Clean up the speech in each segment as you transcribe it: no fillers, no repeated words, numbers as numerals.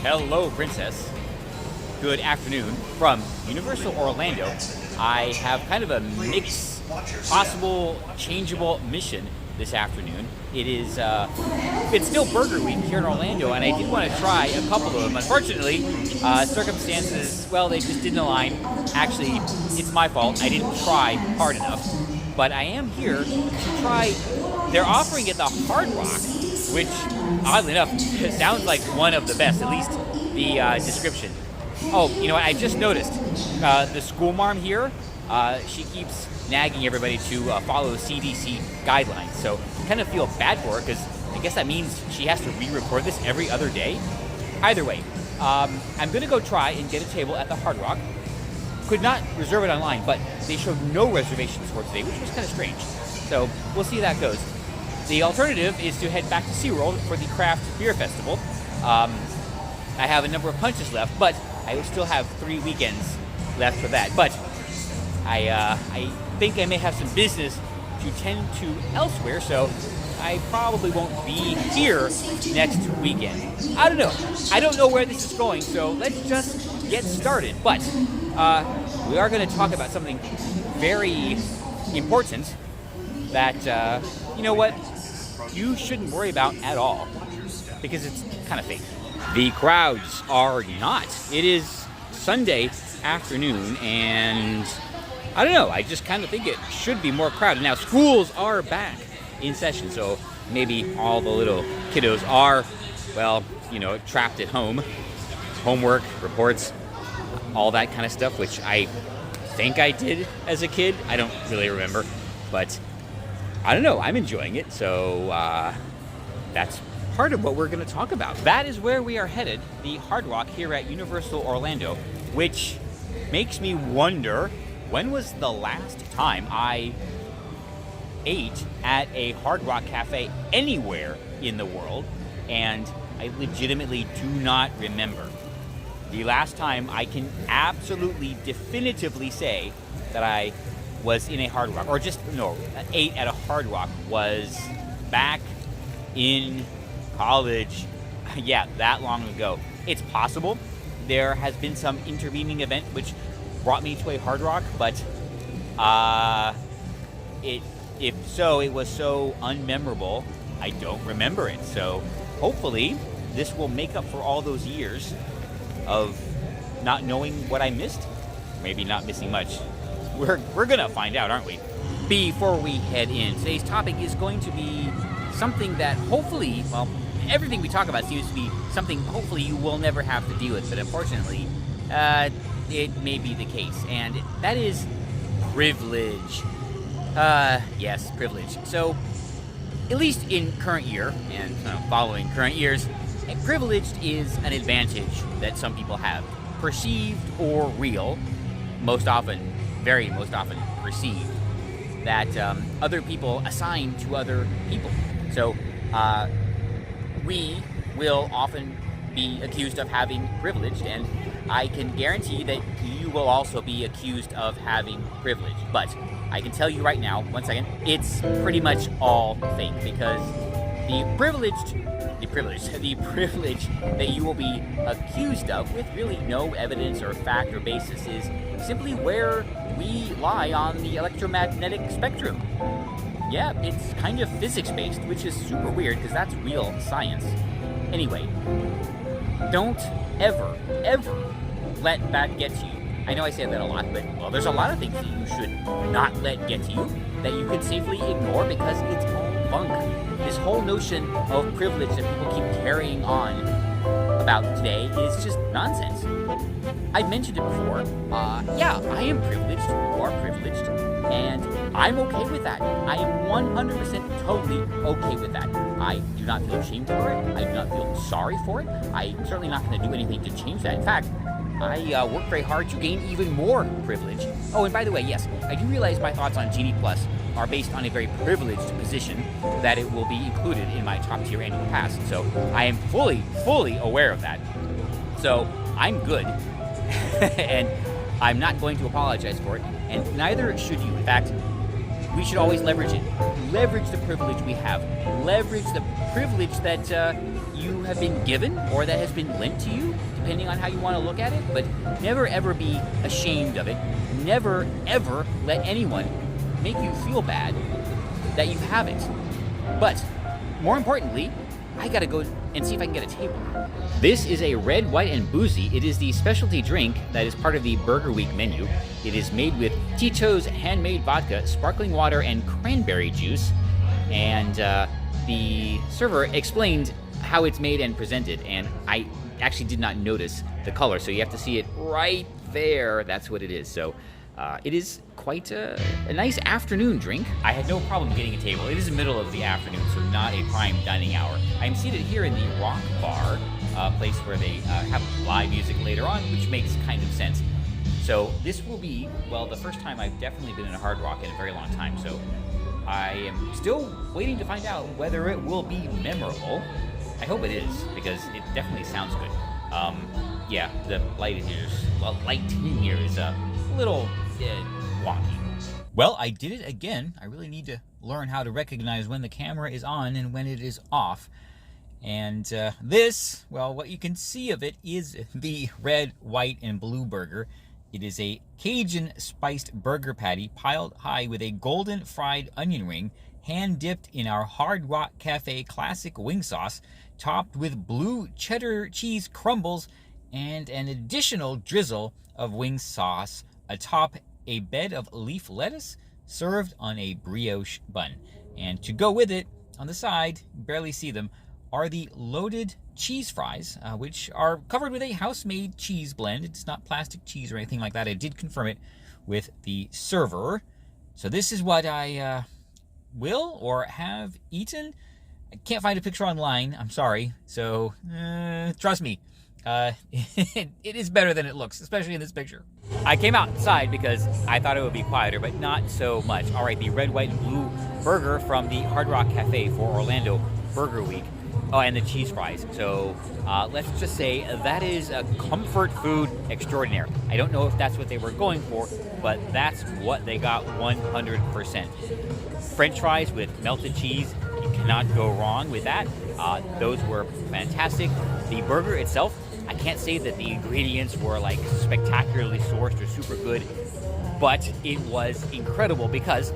Hello, Princess. Good afternoon from Universal Orlando. I have kind of a mixed, possible, changeable mission this afternoon. It's still Burger Week here in Orlando, and I did want to try a couple of them. Unfortunately, circumstances, well, they just didn't align. Actually, it's my fault. I didn't try hard enough. But I am here to try. They're offering it the Hard Rock, which, oddly enough, sounds like one of the best, at least the description. Oh, you know what? I just noticed the school marm here, she keeps nagging everybody to follow CDC guidelines. So I kind of feel bad for her because I guess that means she has to re-record this every other day. Either way, I'm going to go try and get a table at the Hard Rock. Could not reserve it online, but they showed no reservations for today, which was kind of strange. So we'll see how that goes. The alternative is to head back to SeaWorld for the Craft Beer Festival. I have a number of punches left, but I will still have 3 weekends left for that. But I think I may have some business to tend to elsewhere, so I probably won't be here next weekend. I don't know. I don't know where this is going, so let's just get started. But we are going to talk about something very important that, you know what, you shouldn't worry about at all, because it's kind of fake. The crowds are not. It is Sunday afternoon, and I don't know, I just kind of think it should be more crowded. Now, schools are back in session, so maybe all the little kiddos are, well, you know, trapped at home. Homework, reports, all that kind of stuff, which I think I did as a kid. I don't really remember, but I don't know. I'm enjoying it, so that's part of what we're going to talk about. That is where we are headed, the Hard Rock here at Universal Orlando, which makes me wonder, when was the last time I ate at a Hard Rock cafe anywhere in the world? And I legitimately do not remember. The last time I can absolutely definitively say that I was in a Hard Rock, or just, no, ate at a Hard Rock, was back in college. Yeah, that long ago. It's possible there has been some intervening event which brought me to a Hard Rock, but if so, it was so unmemorable, I don't remember it. So hopefully this will make up for all those years of not knowing what I missed. Maybe not missing much. We're gonna find out, aren't we? Before we head in, today's topic is going to be something that hopefully, well, everything we talk about seems to be something hopefully you will never have to deal with, but unfortunately, it may be the case, and that is privilege. Yes, privilege. So, at least in current year, and following current years, privileged is an advantage that some people have, perceived or real, most often perceived, that other people assign to other people. So we will often be accused of having privilege, and I can guarantee that you will also be accused of having privilege. But I can tell you right now, one second, it's pretty much all fake, because the privilege that you will be accused of, with really no evidence or fact or basis, is simply where we lie on the electromagnetic spectrum. Yeah, it's kind of physics-based, which is super weird because that's real science. Anyway, don't ever let that get to you. I know I say that a lot, but, well, there's a lot of things that you should not let get to you that you could safely ignore because it's all bunk. This whole notion of privilege that people keep carrying on about today is just nonsense. I've mentioned it before. Yeah, I am privileged. You are privileged. And I'm okay with that. I am 100% totally okay with that. I do not feel ashamed for it. I do not feel sorry for it. I'm certainly not going to do anything to change that. In fact, I work very hard to gain even more privilege. Oh, and by the way, yes, I do realize my thoughts on Genie Plus are based on a very privileged position that it will be included in my top tier annual pass. So I am fully aware of that. So I'm good. And I'm not going to apologize for it, and neither should you. In fact, we should always leverage it. leverage the privilege we have. Leverage the privilege that you have been given or that has been lent to you, depending on how you want to look at it, but never ever be ashamed of it. Never ever let anyone make you feel bad that you have it. But more importantly, I gotta go and see if I can get a table. This is a red, white, and boozy. It is the specialty drink that is part of the Burger Week menu. It is made with Tito's handmade vodka, sparkling water, and cranberry juice. And the server explained how it's made and presented, and I actually did not notice the color, so you have to see it right there. That's what it is. So it is quite a nice afternoon drink. I had no problem getting a table. It is the middle of the afternoon, so not a prime dining hour. I'm seated here in the Rock Bar, place where they have live music later on, which makes kind of sense. So this will be, well, the first time I've definitely been in a Hard Rock in a very long time, so I am still waiting to find out whether it will be memorable. I hope it is, because it definitely sounds good. Yeah, the lighting here is a little wonky. Well, I did it again. I really need to learn how to recognize when the camera is on and when it is off. And this, well, what you can see of it is the red, white, and blue burger. It is a Cajun spiced burger patty piled high with a golden fried onion ring, hand dipped in our Hard Rock Cafe classic wing sauce, topped with blue cheddar cheese crumbles and an additional drizzle of wing sauce atop a bed of leaf lettuce served on a brioche bun. And to go with it, on the side, barely see them, are the loaded cheese fries, which are covered with a house-made cheese blend. It's not plastic cheese or anything like that. I did confirm it with the server. So this is what I will or have eaten. I can't find a picture online. I'm sorry. So trust me, it is better than it looks, especially in this picture. I came outside because I thought it would be quieter, but not so much. All right, the red, white, and blue burger from the Hard Rock Cafe for Orlando Burger Week. Oh, and the cheese fries. So let's just say that is a comfort food extraordinaire. I don't know if that's what they were going for, but that's what they got 100%. French fries with melted cheese, you cannot go wrong with that. Those were fantastic. The burger itself, I can't say that the ingredients were like spectacularly sourced or super good, but it was incredible because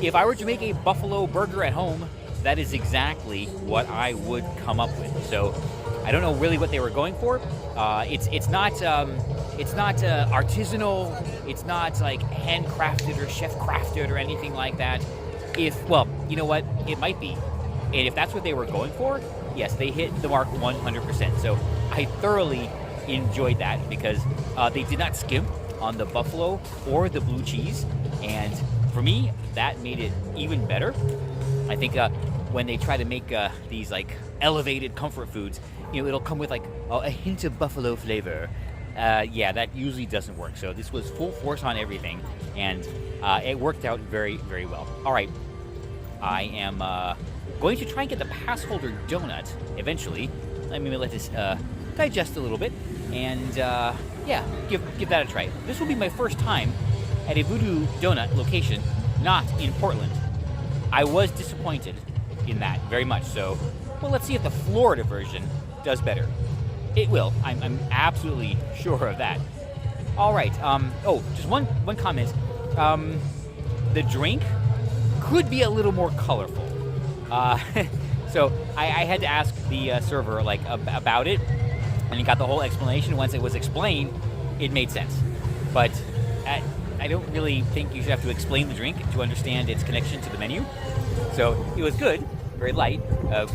if I were to make a buffalo burger at home, that is exactly what I would come up with. So I don't know really what they were going for. It's not artisanal. It's not like handcrafted or chef crafted or anything like that. Well, you know what? It might be. And if that's what they were going for, yes, they hit the mark 100%. So I thoroughly enjoyed that because they did not skimp on the buffalo or the blue cheese. And for me, that made it even better. I think when they try to make these like elevated comfort foods, you know, it'll come with like a hint of buffalo flavor. Yeah, that usually doesn't work. So this was full force on everything, and it worked out very, very well. All right, I am going to try and get the pass holder donut eventually. Let me let this digest a little bit, and yeah, give that a try. This will be my first time at a VooDoo Donut location, not in Portland. I was disappointed in that very much. So, well, let's see if the Florida version does better. It will. I'm absolutely sure of that. All right. Oh, just one comment. The drink could be a little more colorful. So I had to ask the server like about it, and he got the whole explanation. Once it was explained, it made sense. But I don't really think you should have to explain the drink to understand its connection to the menu. So it was good, very light,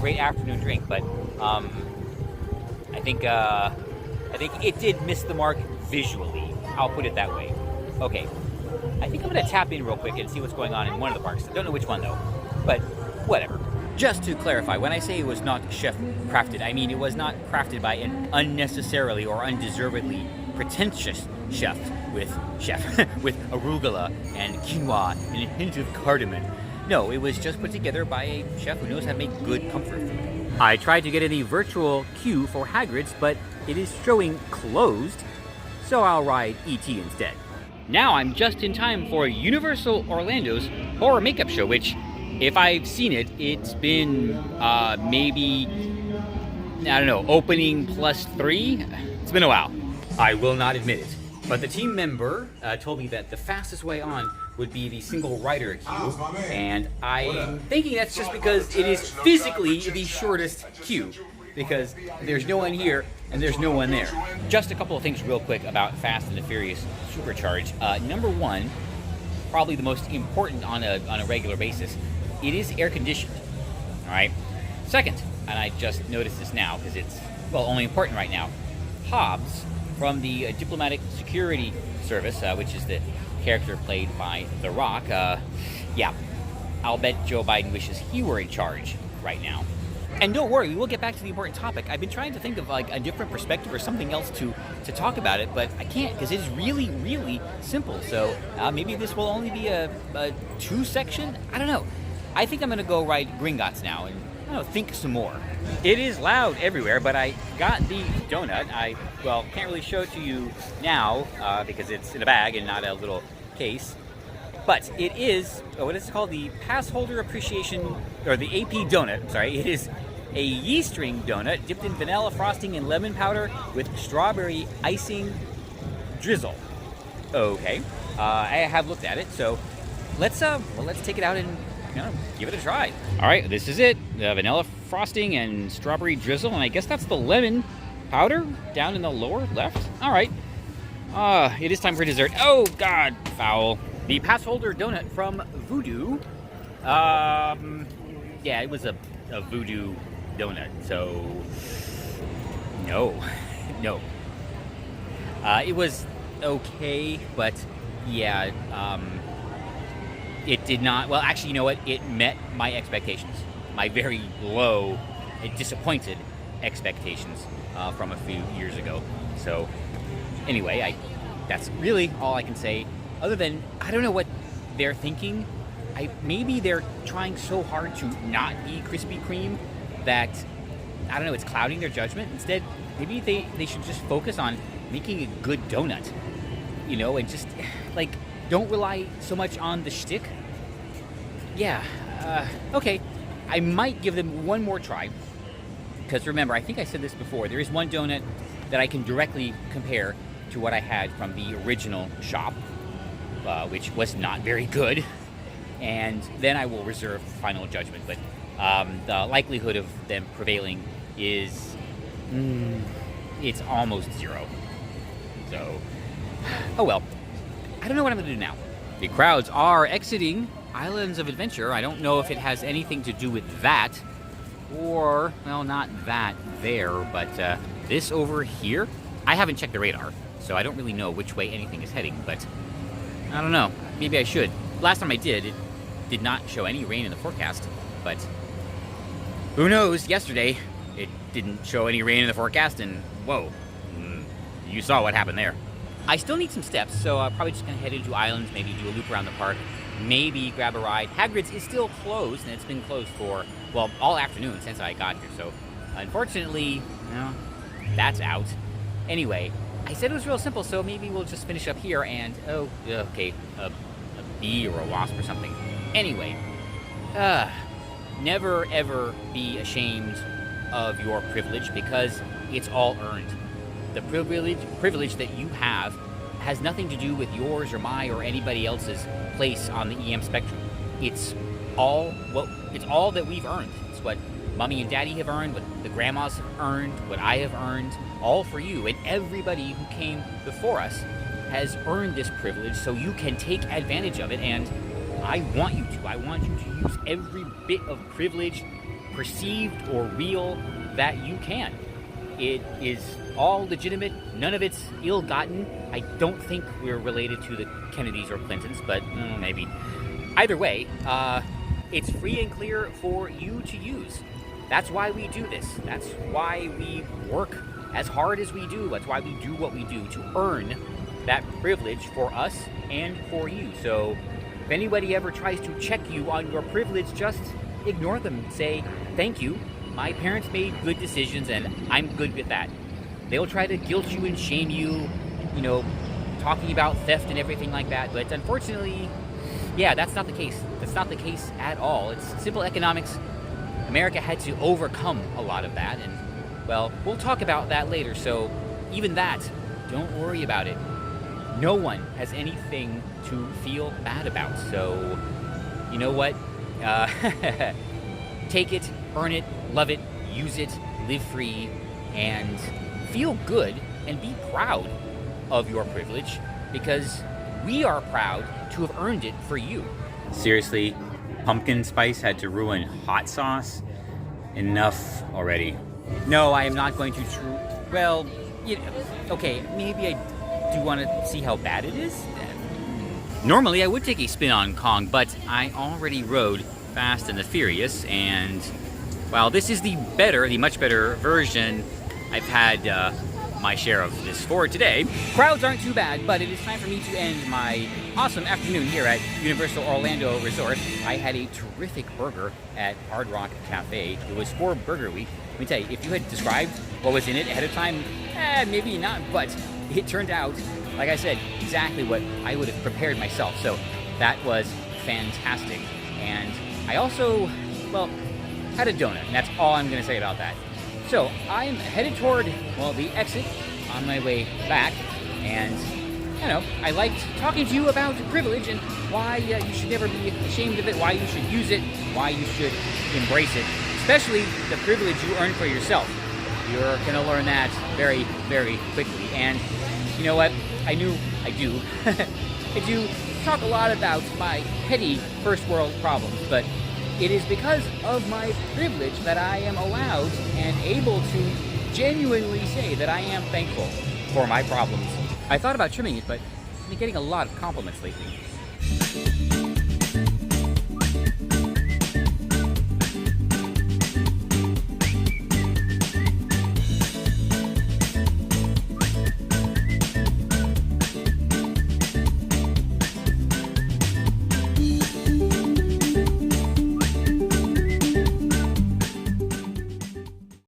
great afternoon drink, but I think it did miss the mark visually. I'll put it that way. Okay, I think I'm gonna tap in real quick and see what's going on in one of the parks. I don't know which one though, but whatever. Just to clarify, when I say it was not chef crafted, I mean it was not crafted by an unnecessarily or undeservedly pretentious chef with arugula and quinoa and a hint of cardamom. No, it was just put together by a chef who knows how to make good comfort food. I tried to get in the virtual queue for Hagrid's, but it is showing closed, so I'll ride E.T. instead. Now I'm just in time for Universal Orlando's horror makeup show, which If I've seen it, it's been maybe, I don't know, opening +3. It's been a while. I will not admit it. But the team member told me that the fastest way on would be the single rider queue, and I'm thinking that's just because it is physically the shortest queue, because there's no one here and there's no one there. Just a couple of things real quick about Fast and the Furious Supercharged. Number one, probably the most important on a regular basis, it is air conditioned. All right. Second, and I just noticed this now because it's, well, only important right now, Hobbs from the Diplomatic Security Service, which is the character played by The Rock. Yeah, I'll bet Joe Biden wishes he were in charge right now. And don't worry, we will get back to the important topic. I've been trying to think of like a different perspective or something else to talk about it, but I can't because it is really, really simple. So maybe this will only be a 2-section. I don't know. I think I'm going to go ride Gringotts now and I don't know, think some more. It is loud everywhere, but I got the donut. Well, can't really show it to you now because it's in a bag and not a little case. But it is, what is it called? The Pass Holder Appreciation, or the AP donut. I'm sorry. It is a yeast ring donut dipped in vanilla frosting and lemon powder with strawberry icing drizzle. Okay. I have looked at it, so let's take it out and give it a try. All right, this is it. The vanilla frosting and strawberry drizzle, and I guess that's the lemon powder down in the lower left. All right. It is time for dessert. Oh, God, foul. The pass holder donut from VooDoo. Yeah, it was a VooDoo donut, so no. It was okay, but yeah, it did not, well, actually, you know what? It met my expectations, my very low and disappointed expectations from a few years ago. So anyway, that's really all I can say, other than I don't know what they're thinking. Maybe they're trying so hard to not be Krispy Kreme that, I don't know, it's clouding their judgment. Instead, maybe they should just focus on making a good donut, and just, like, don't rely so much on the shtick. Yeah, okay. I might give them one more try, because remember, I think I said this before, there is one donut that I can directly compare to what I had from the original shop, which was not very good, and then I will reserve final judgment, but the likelihood of them prevailing is, it's almost zero. So, oh well. I don't know what I'm going to do now. The crowds are exiting Islands of Adventure. I don't know if it has anything to do with that, or, well, not that there, but this over here. I haven't checked the radar, so I don't really know which way anything is heading, but I don't know. Maybe I should. Last time I did, it did not show any rain in the forecast, but who knows? Yesterday, it didn't show any rain in the forecast, and whoa, you saw what happened there. I still need some steps, so I'm probably just going to head into Islands, maybe do a loop around the park, maybe grab a ride. Hagrid's is still closed, and it's been closed for, well, all afternoon since I got here, so unfortunately, that's out. Anyway, I said it was real simple, so maybe we'll just finish up here and, oh, okay, a bee or a wasp or something. Anyway, never ever be ashamed of your privilege, because it's all earned. The privilege that you have has nothing to do with yours or mine or anybody else's place on the EM spectrum. It's all that we've earned. It's what Mommy and Daddy have earned, what the grandmas have earned, what I have earned, all for you. And everybody who came before us has earned this privilege, so you can take advantage of it. And I want you to. I want you to use every bit of privilege, perceived or real, that you can. It is all legitimate. None of it's ill-gotten. I don't think we're related to the Kennedys or Clintons, but maybe. Either way, it's free and clear for you to use. That's why we do this. That's why we work as hard as we do. That's why we do what we do, to earn that privilege for us and for you. So if anybody ever tries to check you on your privilege, just ignore them. Say, thank you. My parents made good decisions, and I'm good with that. They'll try to guilt you and shame you, talking about theft and everything like that. But unfortunately, Yeah, that's not the case. That's not the case at all. It's simple economics. America had to overcome a lot of that, and, well, we'll talk about that later, so even that, don't worry about it. No one has anything to feel bad about, so you know what? Take it, earn it, love it, use it, live free, and feel good, and be proud of your privilege, because we are proud to have earned it for you. Seriously, pumpkin spice had to ruin hot sauce? Enough already. No, I am not going to well, okay, maybe I do want to see how bad it is. Normally I would take a spin on Kong, but I already rode Fast and the Furious, and while this is the much better version, I've had my share of this for today. Crowds aren't too bad, but it is time for me to end my awesome afternoon here at Universal Orlando Resort. I had a terrific burger at Hard Rock Cafe. It was for Burger Week. Let me tell you, if you had described what was in it ahead of time, maybe not, but it turned out, like I said, exactly what I would have prepared myself. So that was fantastic. And I also, well, had a donut, and that's all I'm going to say about that. So I'm headed toward, well, the exit on my way back, and, you know, I liked talking to you about privilege and why you should never be ashamed of it, why you should use it, why you should embrace it, especially the privilege you earn for yourself. You're going to learn that very, very quickly. And you know what? I do talk a lot about my petty first world problems, but it is because of my privilege that I am allowed and able to genuinely say that I am thankful for my problems. I thought about trimming it, but I've been getting a lot of compliments lately.